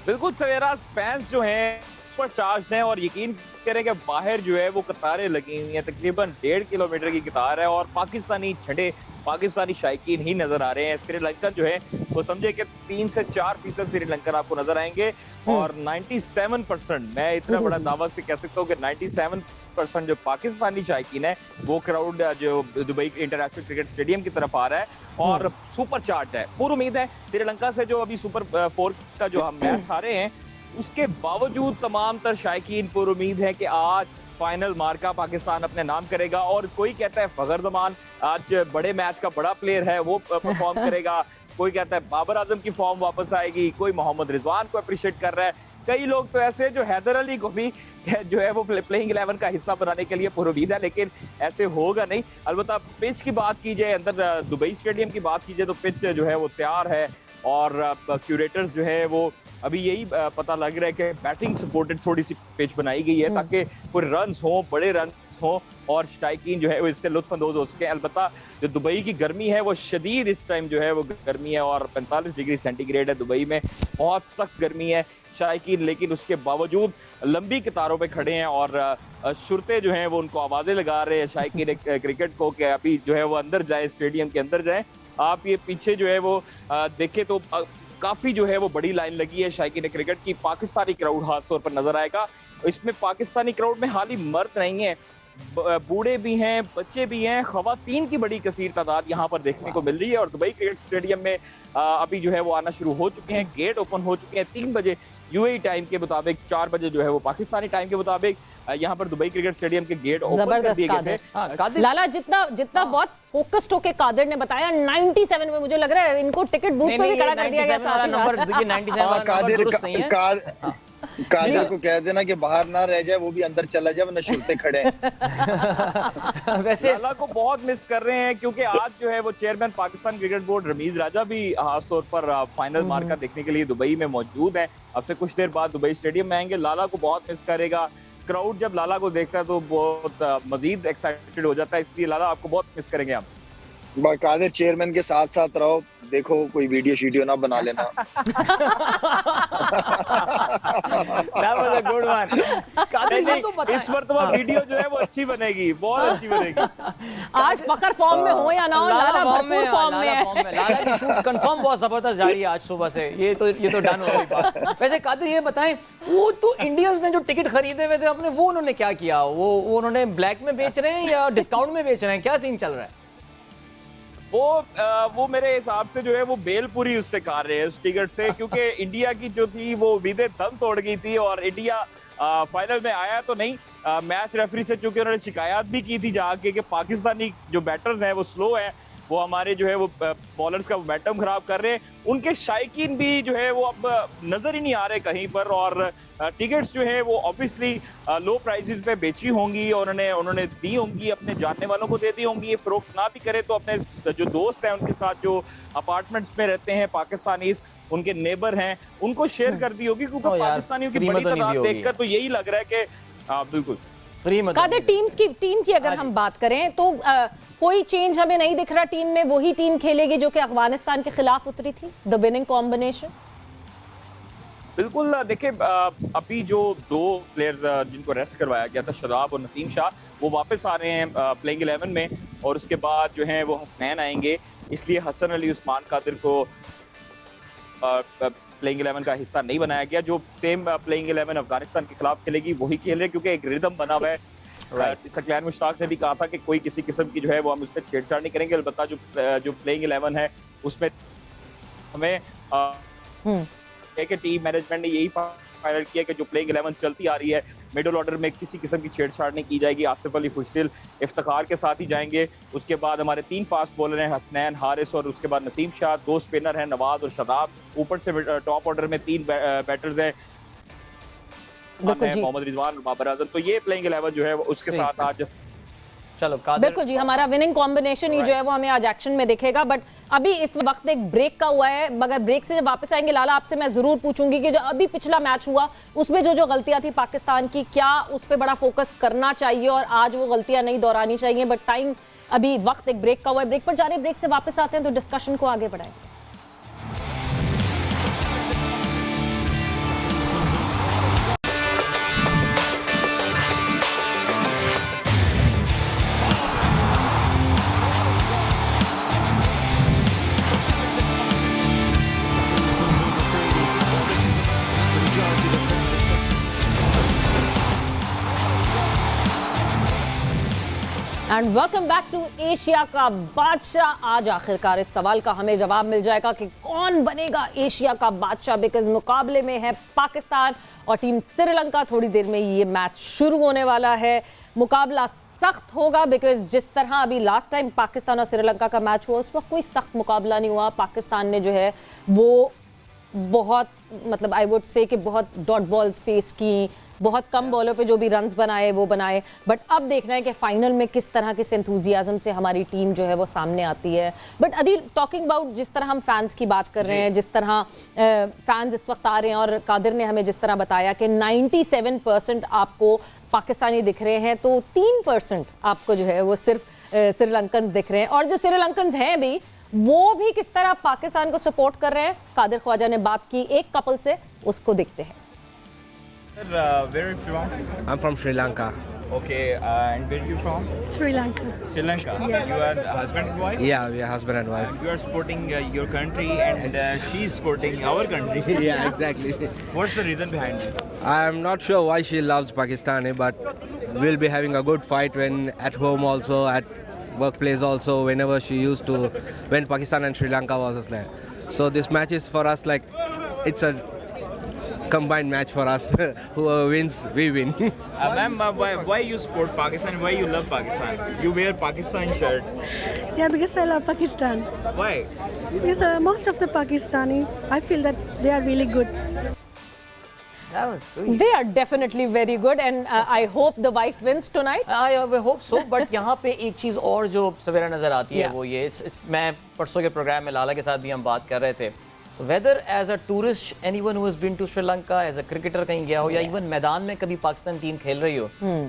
Speaker 4: बिल्कुल सवेरा, फैंस जो हैं सुपर चार्ज हैं और यकीन करें कि बाहर जो है वो कतारें लगी हुई हैं। तकरीबन 1.5 किलोमीटर की कतार है और पाकिस्तानी झंडे, पाकिस्तानी शायकीन ही नजर आ रहे हैं। श्रीलंकन जो है वो समझे कि 3 से 4% श्रीलंकन आपको नजर आएंगे और 97%, मैं इतना बड़ा दावा से कह सकता हूँ कि 97% जो पाकिस्तानी शायकीन है वो क्राउड जो दुबई इंटरनेशनल क्रिकेट स्टेडियम की तरफ आ रहा है और सुपर चार्ज है। पूरी उम्मीद है श्रीलंका से जो अभी सुपर 4 का जो हम मैच हारे हैं, उसके बावजूद तमाम तर शायकीन पूरी उम्मीद है कि आज फाइनल मार्का पाकिस्तान अपने नाम करेगा। और कोई कहता है फखर जमान आज बड़े मैच का बड़ा प्लेयर है, वो परफॉर्म करेगा। कोई कहता है बाबर आजम की फॉर्म वापस आएगी, कोई मोहम्मद रिजवान को अप्रिशिएट कर रहा है। कई लोग तो ऐसे जो हैदर अली को भी जो है वो प्लेइंग 11 का हिस्सा बनाने के लिए पुरुमीद है, लेकिन ऐसे होगा नहीं। अलबत्ता पिच की बात की जाए, अंदर दुबई स्टेडियम की बात की जाए तो पिच जो है वो तैयार है और क्यूरेटर्स जो है वो अभी यही पता लग रहा है कि बैटिंग सपोर्टेड थोड़ी सी पिच बनाई गई है ताकि कोई रन्स हो, बड़े रन्स हो और शायकीन जो है वो इससे लुत्फानंदोज हो सके। अलबत्ता जो दुबई की गर्मी है वो शदीद इस टाइम जो है वो गर्मी है और 45 डिग्री सेंटीग्रेड है दुबई में, बहुत सख्त गर्मी है शायकीन। लेकिन उसके बावजूद लंबी कतारों पे खड़े हैं और शुरते जो हैं वो उनको आवाज़ें लगा रहे हैं शायकीन क्रिकेट को कि अभी जो है वो अंदर जाए, स्टेडियम के अंदर जाए। आप ये पीछे जो है वो देखें तो काफी जो है वो बड़ी लाइन लगी है शायकीन क्रिकेट की। पाकिस्तानी क्राउड खास तौर पर नजर आएगा। इसमें पाकिस्तानी क्राउड में हाल ही मर्द नहीं है, बूढ़े भी हैं, बच्चे भी हैं, खवातीन की बड़ी कसीर तादाद यहाँ पर देखने को मिल रही है। और दुबई क्रिकेट स्टेडियम में अभी जो है वो आना शुरू हो चुके हैं, गेट ओपन हो चुके हैं 3 बजे यूएई टाइम के मुताबिक, 4 बजे जो है वो पाकिस्तानी टाइम के मुताबिक यहाँ पर दुबई क्रिकेट स्टेडियम के गेट ओपन कर दिए गए थे।
Speaker 1: लाला, जितना बहुत फोकस्ड होके कादिर ने बताया, 97 में मुझे लग रहा है इनको टिकट बूथ पे भी खड़ा कर दिया गया। साथ ही
Speaker 2: नंबर देखिए 97 वाला नंबर दुरुस्त नहीं है।
Speaker 3: कादिर को कह देना कि बाहर ना रह जाए, वो भी अंदर चला जाए वरना शुरते खड़े हैं।
Speaker 4: वैसे लाला को बहुत मिस कर रहे हैं क्योंकि आज जो है वो chairman Pakistan cricket board Rameez Raja भी खास तौर पर फाइनल मार्का देखने के लिए दुबई में मौजूद है। अब से कुछ देर बाद दुबई स्टेडियम में आएंगे। लाला को बहुत मिस करेगा क्राउड, जब लाला को देखता है तो बहुत मजीद एक्साइटेड हो जाता है, इसलिए लाला आपको बहुत मिस करेंगे हम।
Speaker 3: कादिर चेयरमैन के साथ साथ रहो, देखो कोई वीडियो शीडियो ना बना लेना।
Speaker 2: That was a good one. Qadir ये तो
Speaker 4: इस मर्तबा वीडियो जो है वो अच्छी बनेगी, बहुत अच्छी बनेगी।
Speaker 1: आज फखर फॉर्म में हो या ना हो, लाला भरपूर फॉर्म में है।
Speaker 2: लाला की शूट कंफर्म बहुत जबरदस्त जा रही है आज सुबह से। ये तो डन हो गई बात। वैसे कादिर ये बताएं, वो तो इंडियंस ने जो टिकट खरीदे हुए थे अपने, वो उन्होंने क्या किया? वो उन्होंने ब्लैक में बेच रहे हैं या डिस्काउंट में बेच रहे हैं? क्या सीन चल रहा है?
Speaker 4: वो मेरे हिसाब से जो है वो बेल पूरी उससे कर रहे हैं उस टिकट से, क्योंकि इंडिया की जो थी वो उम्मीदें दम तोड़ गई थी और इंडिया फाइनल में आया तो नहीं। मैच रेफरी से चूंकि उन्होंने शिकायत भी की थी जाके कि पाकिस्तानी जो बैटर्स हैं वो स्लो हैं, वो हमारे जो है वो बॉलर्स का मोमेंटम खराब कर रहे हैं। उनके शायकीन भी जो है वो अब नजर ही नहीं आ रहे कहीं पर और टिकट्स जो है वो ऑब्वियसली लो प्राइसेस पे बेची होंगी और उन्होंने दी होंगी, अपने जानने वालों को दे दी होंगी। ये फरोख्त ना भी करे तो अपने जो दोस्त हैं उनके साथ जो अपार्टमेंट्स में रहते हैं पाकिस्तानी, उनके नेबर हैं, उनको शेयर कर दी होगी, क्योंकि पाकिस्तानियों की बड़ी तादाद देखकर तो यही लग रहा है कि बिल्कुल
Speaker 1: कादिर टीम की अगर हम बात करें तो कोई चेंज हमें नहीं दिख रहा टीम में। वही टीम खेलेगी जो कि अफगानिस्तान के खिलाफ उतरी थी, द विनिंग कॉम्बिनेशन।
Speaker 4: बिल्कुल देखिए, अभी जो 2 प्लेयर्स जिनको रेस्ट करवाया गया था, शदाब और नसीम शाह, वो वापस आ रहे हैं प्लेइंग 11 में और उसके बाद जो है वो हसनैन आएंगे। इसलिए हसन अली उस्मान कादिर को प्लेइंग 11 का हिस्सा नहीं बनाया गया। जो सेम प्लेइंग 11 अफगानिस्तान के खिलाफ खेलेगी वही खेल रहे, क्योंकि एक रिदम बना हुआ है सकलैन मुश्ताक ने भी कहा था कि कोई किसी किस्म की जो है वो हम उस पर छेड़छाड़ नहीं करेंगे, अलबत्ता जो प्लेइंग 11 है उसमें हमें टीम मैनेजमेंट ने यही फाइनल किया कि जो प्लेइंग 11 चलती आ रही है मिडिल ऑर्डर में किसी किस्म की छेड़छाड़ नहीं की जाएगी। आसिफ अली खुशदिल इफ्तिखार के साथ ही जाएंगे, उसके बाद हमारे 3 फास्ट बॉलर हैं, हसनैन, हारिस और उसके बाद नसीम शाह, 2 स्पिनर हैं नवाज और शदाब, ऊपर से टॉप ऑर्डर में 3 बैटर्स हैं मोहम्मद रिजवान और बाबर आजम। तो ये प्लेइंग 11 जो है उसके साथ आज
Speaker 2: चलो
Speaker 1: बिल्कुल जी, हमारा विनिंग कॉम्बिनेशन ही जो है वो हमें आज एक्शन में दिखेगा। बट अभी इस वक्त एक ब्रेक का हुआ है, मगर ब्रेक से जब वापस आएंगे लाला आपसे मैं जरूर पूछूंगी कि जो अभी पिछला मैच हुआ उसमें जो गलतियां थी पाकिस्तान की, क्या उस पर बड़ा फोकस करना चाहिए और आज वो गलतियां नहीं दोहरानी चाहिए। बट टाइम अभी वक्त एक ब्रेक का हुआ है, ब्रेक पर जा रहे हैं, ब्रेक से वापस आते हैं तो डिस्कशन को आगे बढ़ाएंगे। And welcome back to Asia का बादशाह। आज आखिरकार इस सवाल का हमें जवाब मिल जाएगा कि कौन बनेगा एशिया का बादशाह, बिकॉज मुकाबले में है पाकिस्तान और टीम श्रीलंका। थोड़ी देर में ये मैच शुरू होने वाला है, मुकाबला सख्त होगा बिकॉज जिस तरह अभी लास्ट टाइम पाकिस्तान और श्रीलंका का मैच हुआ उस वक्त कोई सख्त मुकाबला नहीं हुआ। पाकिस्तान ने जो है वो बहुत मतलब आई वुड से कि बहुत डॉट बॉल्स फेस की, बहुत कम बॉलों पे जो भी रन्स बनाए वो बनाए। बट अब देखना है कि फाइनल में किस तरह के एंथुजियाज्म से हमारी टीम जो है वो सामने आती है। बट अदील, टॉकिंग अबाउट जिस तरह हम फैंस की बात कर रहे हैं, जिस तरह फैंस इस वक्त आ रहे हैं और कादिर ने हमें जिस तरह बताया कि 97% आपको पाकिस्तानी दिख रहे हैं तो 3% आपको जो है वो सिर्फ श्रीलंकन दिख रहे हैं। और जो श्रीलंकन हैं भी वो भी किस तरह पाकिस्तान को सपोर्ट कर रहे हैं। कादिर ख्वाजा ने बात की एक कपल से, उसको देखते हैं।
Speaker 5: Where are you from?
Speaker 6: I'm from Sri Lanka.
Speaker 5: Okay, and where are you from?
Speaker 7: Sri Lanka.
Speaker 5: Sri Lanka.
Speaker 7: Yeah.
Speaker 5: You are husband and wife?
Speaker 6: Yeah, we are husband and wife.
Speaker 5: You are supporting your country and she's supporting our country.
Speaker 6: Yeah, exactly.
Speaker 5: What's the reason behind it?
Speaker 6: I'm not sure why she loves Pakistani, but we'll be having a good fight when at home also, at workplace also, whenever she used to, when Pakistan and Sri Lanka was there. So this match is for us like, it's a combined match for us. Whoever wins, we win.
Speaker 5: Ma'am, why you support Pakistan? Why you love Pakistan? You wear Pakistan shirt.
Speaker 7: Yeah, because I love Pakistan.
Speaker 5: Why?
Speaker 7: Because most of the Pakistani, I feel that they are really good.
Speaker 2: That was sweet.
Speaker 1: They are definitely very good and I hope the wife wins tonight.
Speaker 2: I hope so. But यहाँ पे एक चीज़ और जो सवेरा नज़र आती है
Speaker 1: Yeah.
Speaker 2: वो ये मैं परसों के प्रोग्राम में लाला के साथ भी हम बात कर रहे थे। So whether as a tourist, anyone who has been to Sri Lanka, as a cricketer कहीं गया हो या even मैदान में कभी पाकिस्तान टीम खेल रही हो,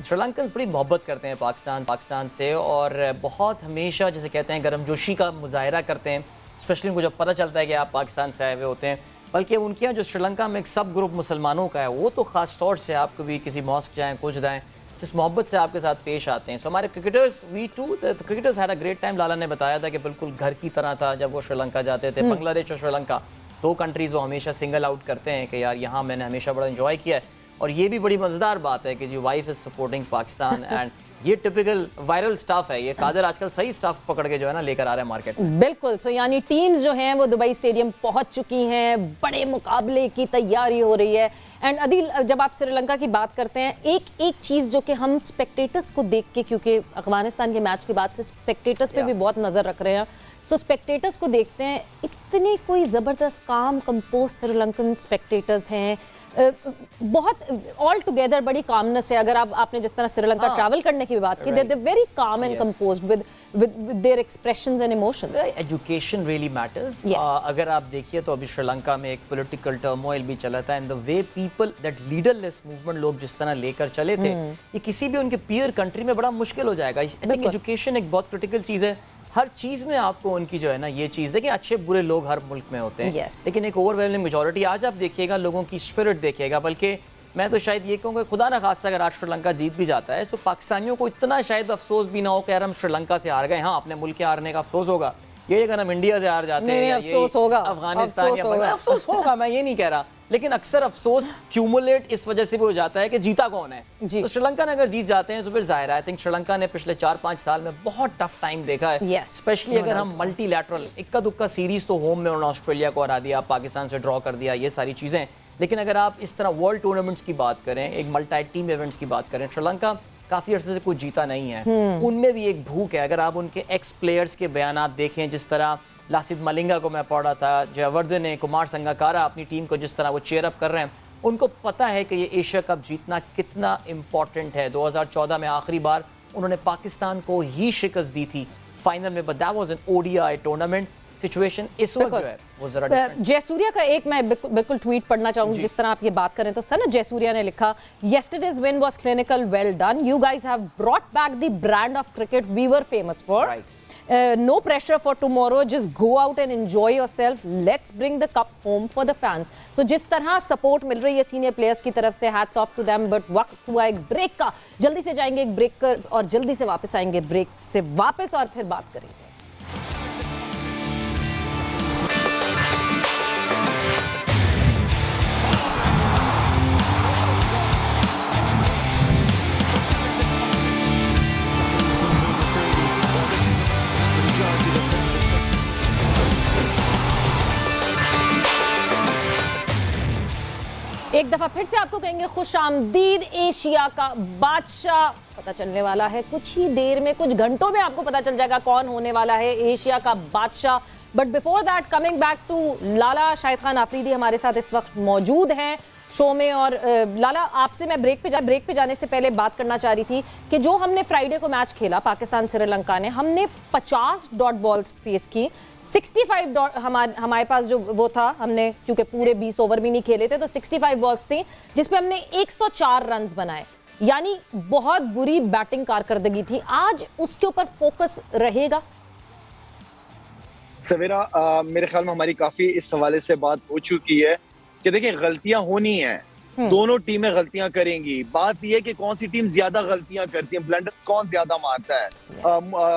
Speaker 2: श्रीलंकन्स बड़ी मोहब्बत करते हैं पाकिस्तान से और बहुत हमेशा जैसे कहते हैं गर्मजोशी का मुजाहरा करते हैं, स्पेशली उनको जब पता चलता है कि आप पाकिस्तान से आए हुए होते हैं। बल्कि उनके यहाँ जो श्रीलंका में एक सब ग्रुप मुसलमानों का है वो तो ख़ास तौर से आप कभी किसी मॉस्क जाएँ कुछ जाएँ जिस मोहब्बत से आपके साथ पेश आते हैं। सो हमारे cricketers we too the cricketers had a great time. Lala ने बताया था कि बिल्कुल घर की तरह था जब वो श्रीलंका जाते थे। बांग्लादेश और श्रीलंका 2 कंट्रीज़ वो हमेशा सिंगल आउट करते हैं कि यार यहाँ मैंने हमेशा बड़ा एंजॉय किया है। और ये भी बड़ी मज़ेदार बात है कि जो wife is supporting Pakistan and ये टिपिकल वायरल स्टाफ है। ये कादिर आजकल सही स्टाफ पकड़ के जो है ना लेकर आ रहे हैं मार्केट में।
Speaker 1: बिल्कुल। सो यानी टीम्स जो हैं वो दुबई स्टेडियम पहुंच चुकी हैं, बड़े मुकाबले की तैयारी हो रही है। एंड अदील, जब आप श्रीलंका की बात करते हैं, एक चीज़ जो कि हम स्पेक्टेटर्स को देख के, क्योंकि अफगानिस्तान के मैच के बाद से स्पेक्टेटर्स पे भी बहुत नज़र रख रहे हैं, सो स्पेक्टेटर्स को देखते हैं, इतने कोई ज़बरदस्त काम कंपोज श्रीलंकन स्पेक्टेटर्स हैं, बहुत ऑल टुगेदर बड़ी कामनेस है। अगर आपने जिस तरह श्रीलंका ट्रैवल करने की भी बात की, they very calm and composed with their expressions and emotions.
Speaker 2: Education really matters.
Speaker 1: Yes.
Speaker 2: अगर आप देखिए तो अभी श्रीलंका में एक पॉलिटिकल टर्मोइल भी चला था and the way people that leaderless movement लोग जिस तरह लेकर चले थे, ये किसी भी उनके पीयर कंट्री में बड़ा मुश्किल हो जाएगा। आई थिंक एजुकेशन एक बहुत क्रिटिकल चीज़ है। हर चीज़ में आपको उनकी जो है ना ये चीज़ देखिए, अच्छे बुरे लोग हर मुल्क में होते हैं
Speaker 1: Yes.
Speaker 2: लेकिन एक ओवरवेलमिंग मेजॉरिटी आज आप देखिएगा लोगों की स्पिरिट देखिएगा। बल्कि मैं तो शायद ये कहूँगा खुदा ना खास्ता अगर आज श्रीलंका जीत भी जाता है तो पाकिस्तानियों को इतना शायद अफसोस भी ना हो कि यार हम श्रीलंका से हार गए। हाँ, अपने मुल्क के हारने का अफसोस होगा, ये अगर हम इंडिया से हार जाते हैं,
Speaker 1: अफसोस होगा,
Speaker 2: अफगानिस्तान या अफसोस होगा, मैं ये नहीं कह रहा, लेकिन अक्सर अफसोस क्यूमुलेट इस वजह से भी हो जाता है कि जीता कौन है।
Speaker 1: जी।
Speaker 2: तो श्रीलंका ने अगर जीत जाते हैं तो फिर जाहिर है आई थिंक श्रीलंका ने पिछले 4-5 साल में बहुत टफ टाइम देखा है,
Speaker 1: Yes,
Speaker 2: स्पेशली
Speaker 1: no
Speaker 2: अगर
Speaker 1: doubt.
Speaker 2: हम मल्टीलैटरल इक्का दुक्का सीरीज तो होम में उन्होंने ऑस्ट्रेलिया को हरा दिया, पाकिस्तान से ड्रॉ कर दिया, ये सारी चीज़ें। लेकिन अगर आप इस तरह वर्ल्ड टूर्नामेंट्स की बात करें, एक मल्टी टीम इवेंट्स की बात करें, श्रीलंका काफ़ी अरसे से कुछ जीता नहीं है। उनमें भी एक भूख है। अगर आप उनके एक्स प्लेयर्स के बयानात देखें, जिस तरह लासिद मलिंगा को मैं पढ़ रहा था, जयवर्धन ने, कुमार संगकारा अपनी टीम को जिस तरह वो चेयर अप कर रहे हैं, उनको पता है कि ये एशिया कप जीतना कितना इंपॉर्टेंट है। 2014 में आखिरी बार उन्होंने पाकिस्तान को ही शिकस्त दी थी फाइनल में, but that was an ODI tournament. Situation इस वक्त जो है वो जरा डिफरेंट।
Speaker 1: जयसूर्या का एक मैं बिल्कुल ट्वीट पढ़ना चाहूंगी, जिस तरह आप ये बात करें तो सर जयसूर्या ने लिखा, yesterday's win was clinical, well done, you guys have brought back the brand of cricket we were famous for, no pressure for tomorrow, just go out and enjoy yourself, let's bring the cup home for the fans। so जिस तरह सपोर्ट मिल रही है सीनियर प्लेयर्स की तरफ से, hats off to them, but वक्त हुआ एक ब्रेक का, जल्दी से जाएंगे एक ब्रेक कर और जल्दी से वापस आएंगे ब्रेक से वापस और फिर बात करेंगे। एक दफा फिर से आपको कहेंगे खुश आमदीद, एशिया का बादशाह पता चलने वाला है कुछ ही देर में, कुछ घंटों में आपको पता चल जाएगा कौन होने वाला है एशिया का बादशाह। But before that, coming back to Lala, Shahid Khan Afridi हमारे साथ इस वक्त मौजूद हैं शो में। और लाला, आपसे मैं ब्रेक पे जाने से पहले बात करना चाह रही थी कि जो हमने फ्राइडे को मैच खेला पाकिस्तान श्रीलंका ने, हमने 50 डॉट बॉल्स फेस की, 65 डॉट हमारे पास जो वो था, हमने क्योंकि पूरे 20 ओवर भी नहीं खेले थे तो 65 बॉल्स थी जिसपे हमने 104 रन बनाए, यानी बहुत बुरी बैटिंग कारकर्दगी थी। आज उसके ऊपर फोकस रहेगा?
Speaker 3: सवेरा, मेरे ख्याल में हमारी काफी इस हवाले से बात हो चुकी है कि देखिए गलतियां होनी है, दोनों टीमें गलतियां करेंगी। बात यह कि कौन सी टीम ज्यादा गलतियां करती है, ब्लंडर कौन ज्यादा मारता है।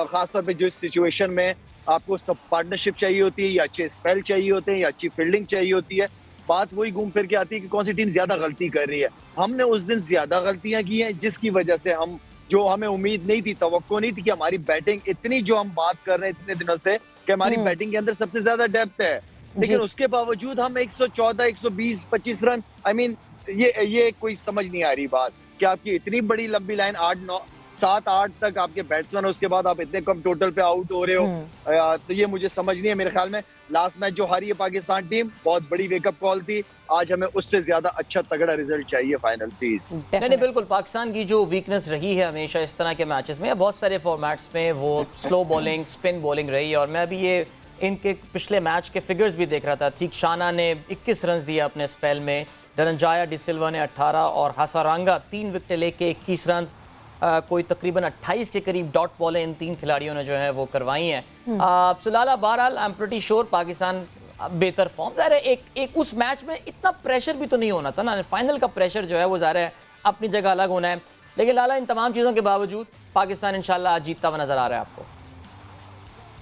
Speaker 3: खासतौर पे जो सिचुएशन में आपको सब पार्टनरशिप चाहिए होती है, या अच्छे स्पेल चाहिए होते हैं, या अच्छी फील्डिंग चाहिए होती है, बात वही घूम फिर के आती है कि कौन सी टीम ज्यादा गलती कर रही है। हमने उस दिन ज्यादा गलतियां की हैं, जिसकी वजह से हमें उम्मीद नहीं थी, तवक्को नहीं थी कि हमारी बैटिंग इतनी, जो हम बात कर रहे हैं इतने दिनों से कि हमारी बैटिंग के अंदर सबसे ज्यादा डेप्थ है, लेकिन उसके बावजूद हम 114, 120, 25 रन, आई मीन ये कोई समझ नहीं आ रही बात कि आपकी इतनी बड़ी लंबी लाइन 8, 9, 7, 8 तक आपके बैट्समैन, उसके बाद आप इतने कम टोटल पे आउट हो रहे हो। तो ये मुझे समझ नहीं है। मेरे ख्याल में लास्ट मैच जो हारी है पाकिस्तान टीम, बहुत बड़ी वेकअप कॉल थी। आज हमें उससे ज्यादा अच्छा तगड़ा रिजल्ट चाहिए फाइनल, प्लीज।
Speaker 2: नहीं, बिल्कुल पाकिस्तान की जो वीकनेस रही है हमेशा इस तरह के मैचेस में, बहुत सारे फॉर्मेट्स में, वो स्लो बॉलिंग, स्पिन बॉलिंग रही है। और मैं भी ये इनके पिछले मैच के फिगर्स भी देख रहा था। ठीक, शाना ने 21 रन दिया अपने स्पेल में, धनंजय डिसिल्वा ने 18 और हसारंगा 3 विकेट लेके 21 रन, कोई तकरीबन 28 के करीब डॉट बॉलें इन 3 खिलाड़ियों ने जो है वो करवाई हैं। सुलाला, बहरहाल I am pretty sure Pakistan बेहतर फॉर्म, ज़ाहिर है एक उस मैच में इतना प्रेशर भी तो नहीं होना था ना, फाइनल का प्रेशर जो है वो ज़ाहिर है अपनी जगह अलग होना है। लेकिन लाला, इन तमाम चीज़ों के बावजूद पाकिस्तान इंशाल्लाह आज जीतता हुआ नजर आ रहा है आपको?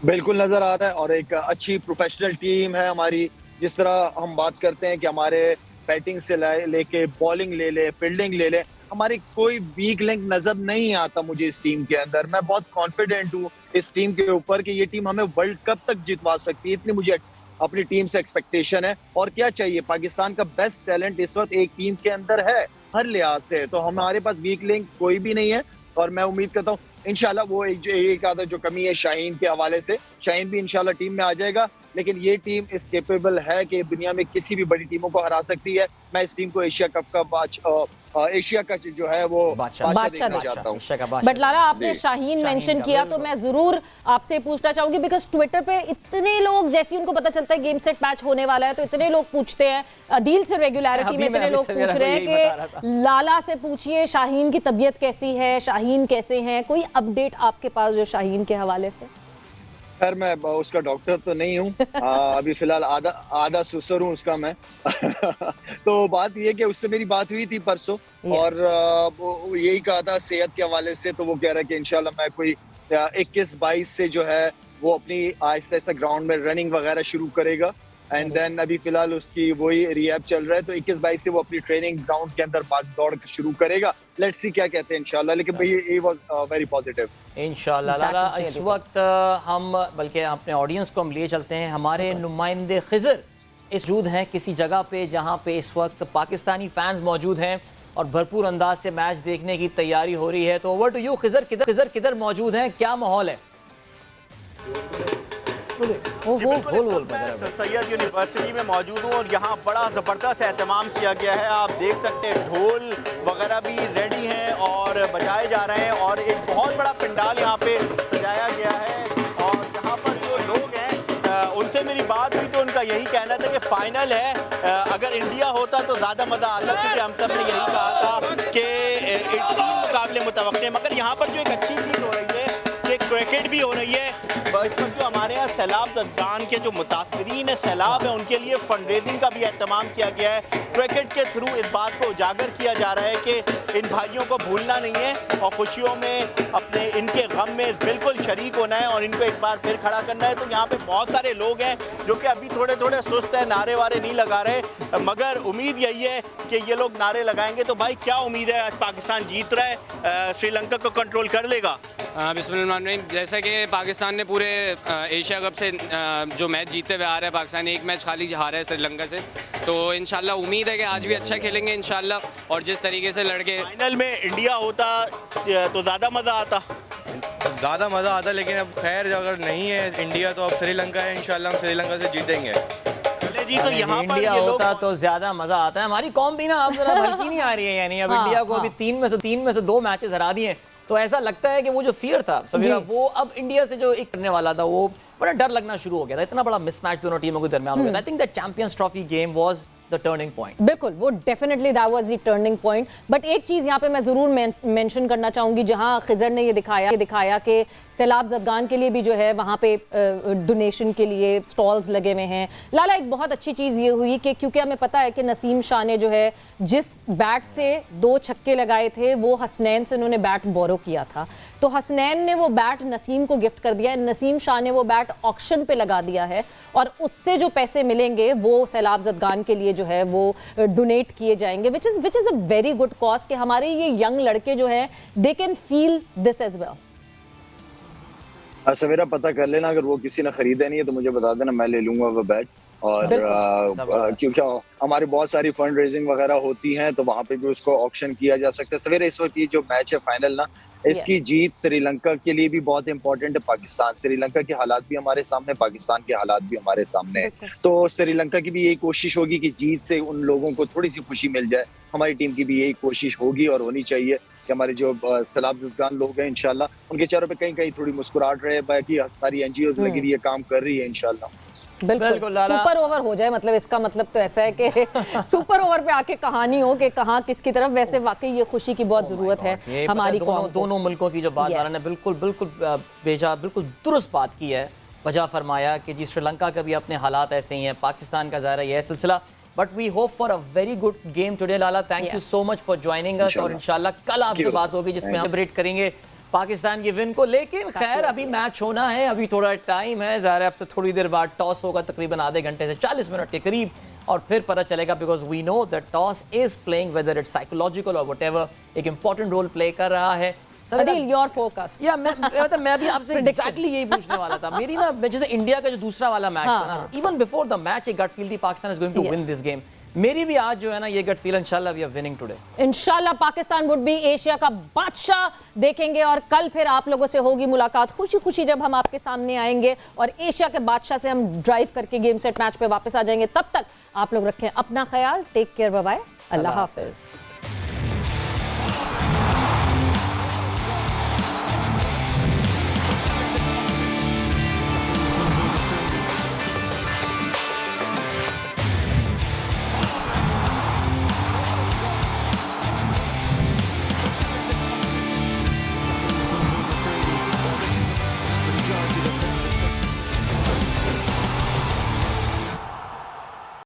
Speaker 3: बिल्कुल नजर आ रहा है, और एक अच्छी प्रोफेशनल टीम है हमारी। जिस तरह हम बात करते हैं कि हमारे बैटिंग से लेके बॉलिंग ले ले, फील्डिंग ले ले, हमारी कोई वीक लिंक नजर नहीं आता मुझे इस टीम के अंदर। मैं बहुत कॉन्फिडेंट हूँ इस टीम के ऊपर कि ये टीम हमें वर्ल्ड कप तक जितवा सकती है, इतनी मुझे अपनी टीम से एक्सपेक्टेशन है। और क्या चाहिए, पाकिस्तान का बेस्ट टैलेंट इस वक्त एक टीम के अंदर है हर लिहाज से, तो हमारे पास वीक लिंक कोई भी नहीं है। और मैं उम्मीद करता हूँ इंशाल्लाह वो एक आधा जो कमी है शाहीन के हवाले से, शाहीन भी इंशाल्लाह टीम में आ जाएगा। लेकिन ये टीम इस केपेबल है कि दुनिया में किसी भी बड़ी टीमों को हरा सकती है। मैं इस टीम को एशिया कप का एशिया का जो है वो बादशाह देखना चाहता हूँ।
Speaker 1: बट लाला, आपने शाहीन मेंशन किया तो मैं जरूर आपसे पूछना चाहूंगी, बिकॉज ट्विटर पे इतने लोग, जैसे उनको पता चलता है गेम सेट मैच होने वाला है, तो इतने लोग पूछते हैं, अदील से रेगुलरिटी में इतने लोग पूछ रहे हैं कि लाला से पूछिए शाहीन की तबीयत कैसी है, शाहीन कैसे हैं, कोई अपडेट आपके पास जो शाहीन के हवाले से?
Speaker 3: खैर, मैं उसका डॉक्टर तो नहीं हूँ, अभी फिलहाल आधा सुसर हूँ उसका मैं। तो बात ये कि उससे मेरी बात हुई थी परसों, और यही कहा था सेहत के हवाले से। तो वो कह रहा है कि इंशाल्लाह मैं कोई 21-22 से जो है वो अपनी आहिस्ता आहिस्ता ग्राउंड में रनिंग वगैरह शुरू करेगा। एंड देन अभी फिलहाल उसकी वही रिहैब चल रहा है, तो 21-22 से वो अपनी ट्रेनिंग ग्राउंड के अंदर भाग दौड़ शुरू करेगा। लेट्स सी क्या कहते हैं इंशाल्लाह, लेकिन भाई ये वाज वेरी पॉजिटिव
Speaker 2: इंशाल्लाह। लाला, इस वक्त हम बल्कि अपने ऑडियंस को हम लिए चलते हैं, हमारे नुमाइंदे खिजर इस मौजूद हैं किसी जगह पे जहाँ पे इस वक्त पाकिस्तानी फैंस मौजूद हैं और भरपूर अंदाज से मैच देखने की तैयारी हो रही है। तो ओवर टू यू खिजर, किधर मौजूद हैं, क्या माहौल है?
Speaker 8: जी बिल्कुल, मैं सर सैयद यूनिवर्सिटी में मौजूद हूँ और यहाँ बड़ा ज़बरदस्त एहतमाम किया गया है। आप देख सकते हैं ढोल वगैरह भी रेडी हैं और बजाए जा रहे हैं और एक बहुत बड़ा पंडाल यहाँ पे सजाया गया है। और यहाँ पर जो लोग हैं उनसे मेरी बात हुई तो उनका यही कहना था कि फाइनल है, अगर इंडिया होता तो ज़्यादा मज़ा आता, क्योंकि हम सब ने यही कहा था कि टीम मुकाबले मुतवक्के, मगर यहाँ पर जो एक अच्छी चीज़ हो रही है कि क्रिकेट भी हो रही है। इस वक्त जो हमारे यहाँ सैलाब ज़दगान के जो मुतासरीन है सैलाब है, उनके लिए फंड रेजिंग का भी एहतमाम किया गया है। क्रिकेट के थ्रू इस बात को उजागर किया जा रहा है कि इन भाइयों को भूलना नहीं है और खुशियों में अपने इनके गम में बिल्कुल शरीक होना है और इनको एक बार फिर खड़ा करना है। तो यहाँ पे बहुत सारे लोग हैं जो कि अभी थोड़े थोड़े सुस्त है, नारे वारे नहीं लगा रहे, मगर उम्मीद यही है कि ये लोग नारे लगाएंगे। तो भाई क्या उम्मीद है, आज पाकिस्तान जीत रहा है, श्रीलंका को कंट्रोल कर लेगा?
Speaker 9: बिस्मिल्लाह, जैसा कि पाकिस्तान ने पूरे एशिया कप से जो मैच जीतते हुए आ रहा है, पाकिस्तान एक मैच खाली हारा है श्रीलंका से, तो इंशाल्लाह उम्मीद है कि आज भी अच्छा खेलेंगे इंशाल्लाह। और जिस तरीके से लड़के
Speaker 8: फाइनल में इंडिया होता तो ज़्यादा मज़ा आता।
Speaker 6: ज़्यादा मज़ा आता, लेकिन अब खैर अगर नहीं है इंडिया तो अब श्रीलंका है, इंशाल्लाह हम श्रीलंका से जीतेंगे।
Speaker 8: जी तो यहाँ पर
Speaker 2: इंडिया
Speaker 8: ये लोग
Speaker 2: होता तो ज्यादा मजा आता है। हमारी कौम भी ना अब जरा हल्की नहीं आ रही है, यानी अब इंडिया को अभी 3 में से 2 मैचेस हरा दिए, तो ऐसा लगता है कि वो जो फियर था समीरा, वो अब इंडिया से जो एक करने वाला था वो बड़ा डर लगना शुरू हो गया था। इतना बड़ा मिसमैच दोनों टीमों के दरमियान हो गया था। I think that champions trophy game was the turning point.
Speaker 1: बिल्कुल, वो definitely that was the turning point. But एक चीज यहाँ पे मैं जरूर मेंशन करना चाहूंगी, जहाँ खिजर ने ये दिखाया कि सैलाब ज़दगान के लिए भी जो है वहाँ पे डोनेशन के लिए स्टॉल्स लगे हुए हैं। लाला, एक बहुत अच्छी चीज़ ये हुई कि क्योंकि हमें पता है कि नसीम शाह ने जो है जिस बैट से 2 छक्के लगाए थे वो हसनैन से उन्होंने बैट बोरो किया था, तो हसनैन ने वो बैट नसीम को गिफ्ट कर दिया है। नसीम शाह ने वो बैट ऑक्शन पे लगा दिया है और उससे जो पैसे मिलेंगे वो सैलाब ज़दगान के लिए जो है वो डोनेट किए जाएंगे, which is a very good cause कि हमारे ये यंग लड़के जो हैं they can feel this as well.
Speaker 3: Savera पता कर लेना, अगर वो किसी ने खरीदा नहीं है तो मुझे बता देना, मैं ले लूंगा वो बैट। और क्योंकि हमारी बहुत सारी फंड रेजिंग वगैरह होती हैं तो वहाँ पे भी उसको ऑक्शन किया जा सकता है। सवेरे इस वक्त ये जो मैच है फाइनल ना, इसकी जीत श्रीलंका के लिए भी बहुत इंपॉर्टेंट है। पाकिस्तान श्रीलंका के हालात भी हमारे सामने, पाकिस्तान के हालात भी हमारे सामने है, तो श्रीलंका की भी यही कोशिश होगी कि जीत से उन लोगों को थोड़ी सी खुशी मिल जाए। हमारी टीम की भी यही कोशिश होगी और होनी चाहिए कि हमारे जो सैलाब ज़दगान लोग हैं इंशाल्लाह उनके चेहरों पे कहीं कहीं थोड़ी मुस्कुराहट रहे, बाकी सारी एनजीओज लगी हुई है, काम कर रही है इंशाल्लाह।
Speaker 1: बिल्कुल सुपर ओवर हो जाए, मतलब इसका मतलब तो ऐसा है कि सुपर ओवर पे आके कहानी हो कि कहाँ किसकी तरफ। वैसे वाकई ये खुशी की बहुत जरूरत है हमारी
Speaker 2: दोनों मुल्कों की। जो बात ने बिल्कुल बेजा बिल्कुल दुरुस्त बात की है, वजह फरमाया कि जी श्रीलंका का भी अपने हालात ऐसे ही हैं, पाकिस्तान का ज़ाहिर है सिलसिला, but we hope for a very good game today. Lala, thank you so much for joining us और इंशाल्लाह कल आपसे बात होगी जिसमें हम सेलिब्रेट करेंगे पाकिस्तान की विन को। लेकिन खैर अभी मैच होना है, अभी थोड़ा टाइम है, ज़ाहिर है आपसे थोड़ी देर बाद टॉस होगा, तकरीबन आधे घंटे से 40 मिनट के करीब, और फिर पता चलेगा, because we know that toss is playing whether it's psychological और व्हाटएवर, एक इंपॉर्टेंट रोल प्ले कर रहा है।
Speaker 1: Adil, your forecast.
Speaker 2: या मैं भी आपसे एग्जैक्टली यही पूछने वाला था। मेरी ना, जैसे इंडिया का जो दूसरा वाला मैच था ना, इवन बिफोर द मैच एक गट फील थी Pakistan is going to win this game. मेरी भी आज जो है ना ये गट फील, इंशाल्लाह वी आर विनिंग टुडे।
Speaker 1: इंशाल्लाह पाकिस्तान वुड बी एशिया का बादशाह देखेंगे और कल फिर आप लोगों से होगी मुलाकात खुशी खुशी जब हम आपके सामने आएंगे और एशिया के बादशाह से हम ड्राइव करके गेम सेट मैच पे वापस आ जाएंगे। तब तक आप लोग रखें अपना ख्याल, टेक केयर, बाय बाय, अल्लाह हाफिज।